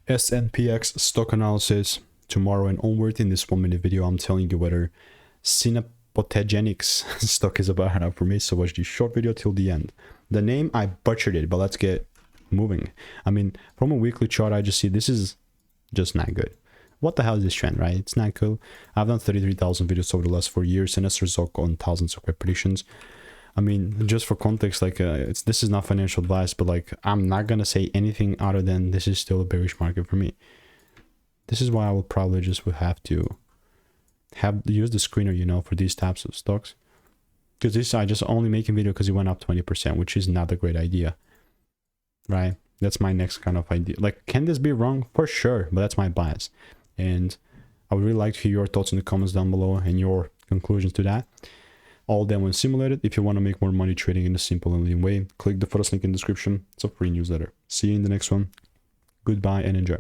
SNPX stock analysis tomorrow and onward. In this 1 minute video, I'm telling you whether Synaptogenix stock is a buy or not for me. So watch the short video till the end. The name, I butchered it, but let's get moving. I mean, from a weekly chart, I just see this is just not good. What the hell is this trend, right? It's not cool. I've done 33,000 videos over the last 4 years, and as a result, on thousands of predictions. I mean, just for context, like this is not financial advice, but like I'm not gonna say anything other than this is still a bearish market for me. This is why I will probably just would have to use the screener, you know, for these types of stocks. Because this I just only making video because it went up 20%, which is not a great idea, right? That's my next kind of idea. Like, can this be wrong? For sure, but that's my bias. And I would really like to hear your thoughts in the comments down below and your conclusions to that. All them when simulated. If you want to make more money trading in a simple and lean way, click the first link in the description. It's a free newsletter. See you in the next one. Goodbye and enjoy.